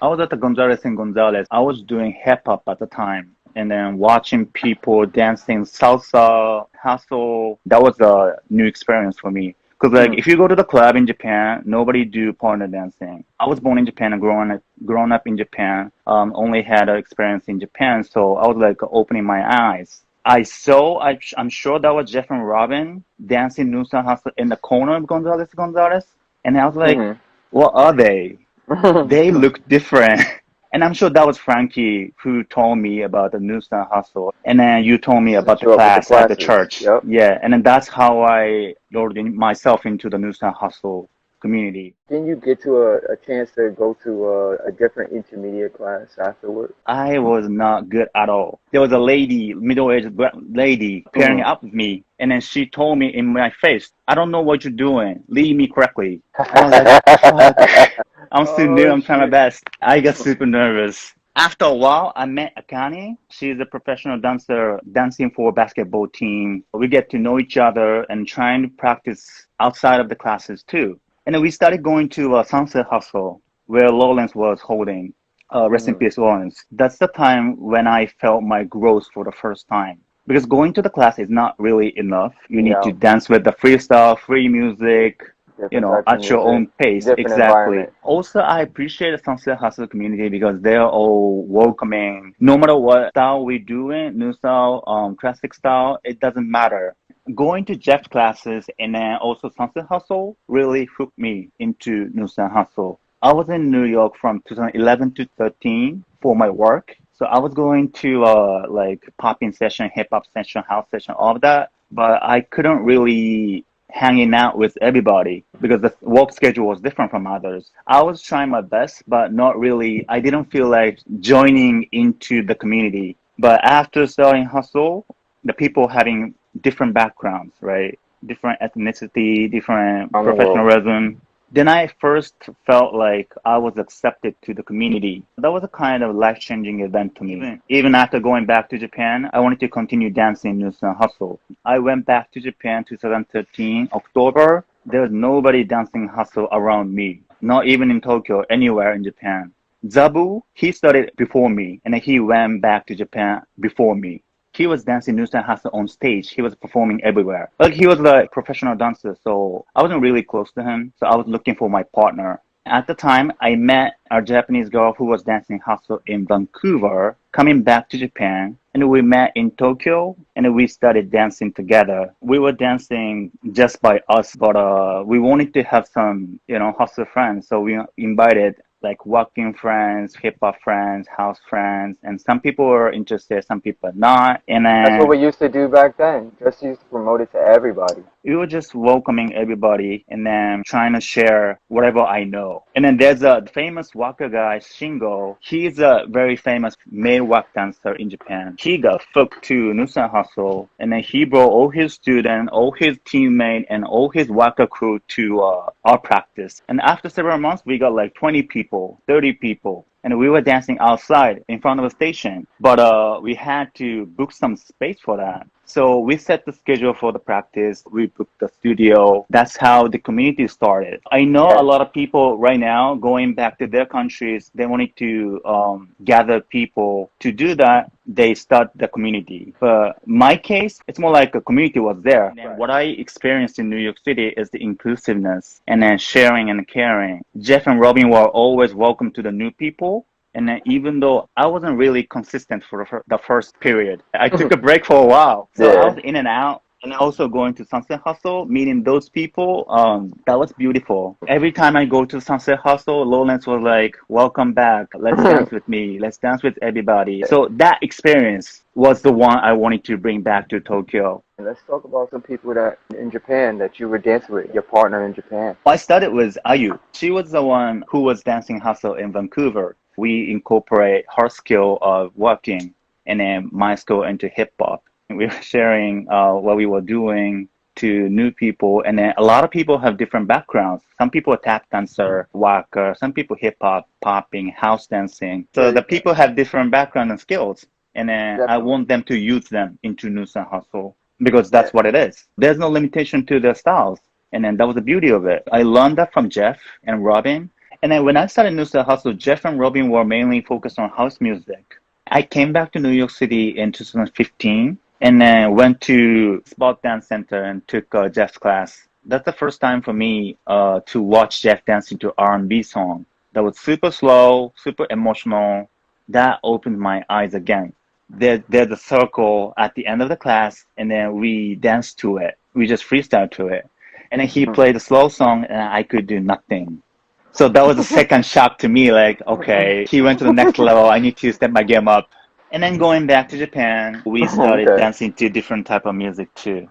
I was at the Gonzalez and Gonzalez. I was doing hip hop at the time. And then watching people dancing salsa, hustle, that was a new experience for me. Because like if you go to the club in Japan, nobody do partner dancing. I was born in Japan and grown up in Japan. Only had an experience in Japan, so I was like opening my eyes. I'm sure that was Jeff and Robin dancing Nusa Hustle in the corner of Gonzalez. And I was like, what are they? They look different. And I'm sure that was Frankie who told me about the Nusa Hustle. And then you told me about the class at the church. Yep. Yeah. And then that's how I lured myself into the Nusa Hustle community. Didn't you get to a chance to go to a different intermediate class afterward? I was not good at all. There was a lady, middle-aged lady, pairing up with me. And then she told me in my face, I don't know what you're doing. Lead me correctly. I was like, fuck. I'm still new. I'm trying my best. I got super nervous. After a while, I met Akane. She's a professional dancer dancing for a basketball team. We get to know each other and trying to practice outside of the classes too. And then we started going to Sunset Hustle where Lawrence was holding. Rest in peace, Lawrence. That's the time when I felt my growth for the first time. Because going to the class is not really enough. You need to dance with the freestyle, free music, at your own pace. Exactly. Also, I appreciate the Sunset Hustle community because they're all welcoming. No matter what style we're doing, new style, classic style, it doesn't matter. Going to Jeff's classes and then also Sunset Hustle really hooked me into Sunset Hustle. I was in New York from 2011 to 13 for my work. So I was going to like popping session, hip hop session, house session, all of that. But I couldn't really hanging out with everybody because the work schedule was different from others. I was trying my best, but not really. I didn't feel like joining into the community. But after starting Hustle, the people having different backgrounds, right? Different ethnicity, different professionalism. Then I first felt like I was accepted to the community. That was a kind of life-changing event to me. Even after going back to Japan, I wanted to continue dancing Nusa Hustle. I went back to Japan 2013, October. There was nobody dancing Hustle around me, not even in Tokyo, anywhere in Japan. Zabu, he started before me, and then he went back to Japan before me. He was dancing Nusa Hustle on stage. He was performing everywhere. Like he was a professional dancer, so I wasn't really close to him. So I was looking for my partner. At the time, I met a Japanese girl who was dancing Hustle in Vancouver, coming back to Japan. And we met in Tokyo, and we started dancing together. We were dancing just by us, but we wanted to have some, Hustle friends. So we invited like walking friends, hip hop friends, house friends, and some people were interested, some people not. And then that's what we used to do back then. Just used to promote it to everybody. We were just welcoming everybody and then trying to share whatever I know. And then there's a famous waka guy, Shingo. He's a very famous male waka dancer in Japan. He got hooked to Nusa Hustle, and then he brought all his students, all his teammates, and all his waka crew to our practice. And after several months, we got like 20 people, 30 people. And we were dancing outside in front of a station, but we had to book some space for that. So we set the schedule for the practice. We booked the studio. That's how the community started. I know a lot of people right now going back to their countries, they wanted to gather people. To do that, they start the community. But my case, it's more like a community was there. And what I experienced in New York City is the inclusiveness and then sharing and caring. Jeff and Robin were always welcome to the new people. And then even though I wasn't really consistent for the first period, I took a break for a while. So I was in and out. And also going to Sunset Hustle, meeting those people, that was beautiful. Every time I go to Sunset Hustle, Lawrence was like, welcome back. Let's dance with me. Let's dance with everybody. So that experience was the one I wanted to bring back to Tokyo. Let's talk about some people that in Japan that you were dancing with, your partner in Japan. I started with Ayu. She was the one who was dancing Hustle in Vancouver. We incorporate her skill of walking and then my skill into hip hop. We were sharing what we were doing to new people, and then a lot of people have different backgrounds. Some people are tap dancer, waka, some people hip hop, popping, house dancing. So the people have different background and skills, and then I want them to use them into Nusa Hustle because that's what it is. There's no limitation to their styles, and then that was the beauty of it. I learned that from Jeff and Robin. And then when I started New Style Hustle, Jeff and Robin were mainly focused on house music. I came back to New York City in 2015 and then went to Spot Dance Center and took Jeff's class. That's the first time for me to watch Jeff dancing to R&B song. That was super slow, super emotional. That opened my eyes again. There's a circle at the end of the class, and then we danced to it. We just freestyle to it. And then he played a slow song, and I could do nothing. So that was a second shock to me, like, okay, he went to the next level. I need to step my game up. And then going back to Japan, we started dancing to different type of music too.